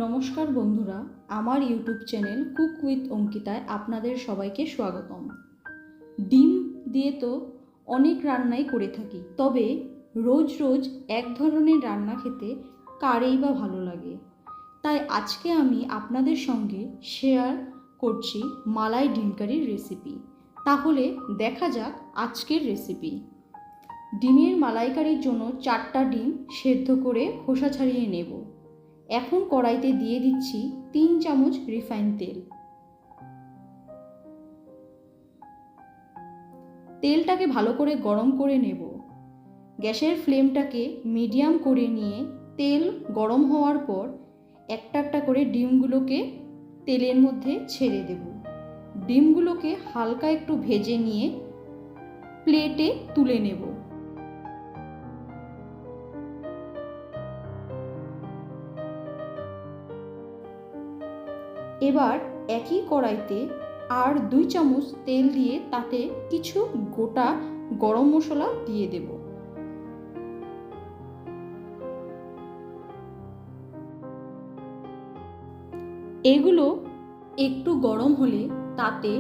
নমস্কার বন্ধুরা, আমার ইউটিউব চ্যানেল কুক উইথ অঙ্কিতায় আপনাদের সবাইকে স্বাগতম। ডিম দিয়ে তো অনেক রান্নাই করে থাকি, তবে রোজ রোজ এক ধরনের রান্না খেতে কারেই বা ভালো লাগে। তাই আজকে আমি আপনাদের সঙ্গে শেয়ার করছি মালাই ডিম কারির রেসিপি। তাহলে দেখা যাক আজকের রেসিপি। ডিমের মালাইকারির জন্য 4টা ডিম সেদ্ধ করে খোসা ছাড়িয়ে নেব। এখন কড়াইতে দিয়ে দিচ্ছি 3 চামচ রিফাইন তেল। তেলটাকে ভালো করে গরম করে নেব। গ্যাসের ফ্লেমটাকে মিডিয়াম করে নিয়ে তেল গরম হওয়ার পর একটা একটা করে ডিমগুলোকে তেলের মধ্যে ছেড়ে দেব। ডিমগুলোকে হালকা একটু ভেজে নিয়ে প্লেটে তুলে নেব। এবার একই কড়াইতে আর 2 চামচ তেল দিয়ে তাতে কিছু গোটা গরম মশলা দিয়ে দেব। এগুলো একটু গরম হলে তাতে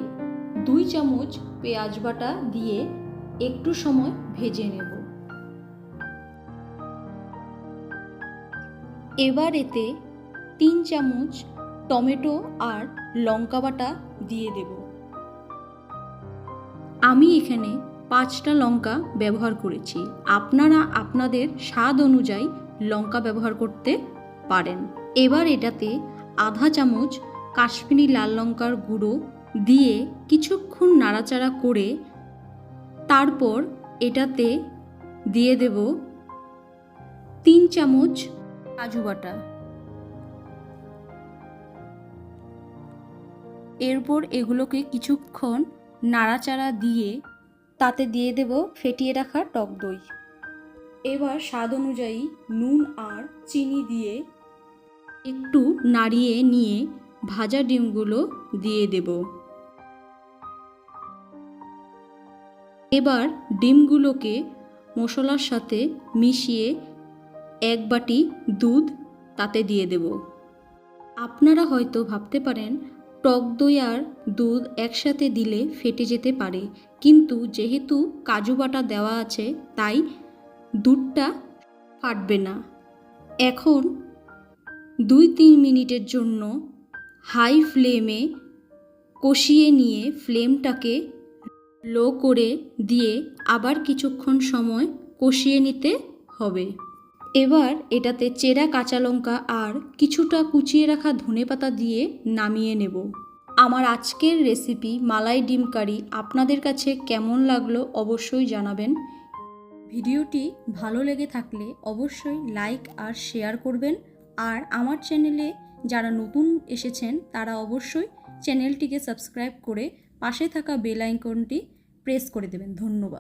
2 চামচ পেঁয়াজ বাটা দিয়ে একটু সময় ভেজে নেব। এবার এতে 3 চামচ টমেটো আর লঙ্কা বাটা দিয়ে দেব। আমি এখানে 5টা লঙ্কা ব্যবহার করেছি, আপনারা আপনাদের স্বাদ অনুযায়ী লঙ্কা ব্যবহার করতে পারেন। এবার এটাতে আধা চামচ কাশ্মীরি লাল লঙ্কার গুঁড়ো দিয়ে কিছুক্ষণ নাড়াচাড়া করে তারপর এটাতে দিয়ে দেব 3 চামচ কাজু বাটা। এরপর এগুলোকে কিছুক্ষণ নাড়াচাড়া দিয়ে তাতে দিয়ে দেব ফেটিয়ে রাখা টক দই। এবার স্বাদ অনুযায়ী নুন আর চিনি দিয়ে একটু নাড়িয়ে নিয়ে ভাজা ডিমগুলো দিয়ে দেব। এবার ডিমগুলোকে মশলার সাথে মিশিয়ে 1 বাটি দুধ তাতে দিয়ে দেব। আপনারা হয়তো ভাবতে পারেন টক দই আর দুধ একসাথে দিলে ফেটে যেতে পারে, কিন্তু যেহেতু কাজু বাটা দেওয়া আছে তাই দুধটা ফাটবে না। এখন 2-3 মিনিটের জন্য হাই ফ্লেমে কষিয়ে নিয়ে ফ্লেমটাকে লো করে দিয়ে আবার কিছুক্ষণ সময় কষিয়ে নিতে হবে। এবার এটাতে চেরা কাঁচা লঙ্কা আর কিছুটা কুচিয়ে রাখা ধনেপাতা দিয়ে নামিয়ে নেব। আমার আজকের রেসিপি মালাই ডিম কারি আপনাদের কাছে কেমন লাগলো অবশ্যই জানাবেন। ভিডিওটি ভালো লেগে থাকলে অবশ্যই লাইক আর শেয়ার করবেন। আর আমার চ্যানেলে যারা নতুন এসেছেন তারা অবশ্যই চ্যানেলটিকে সাবস্ক্রাইব করে পাশে থাকা বেল আইকনটি প্রেস করে দেবেন। ধন্যবাদ।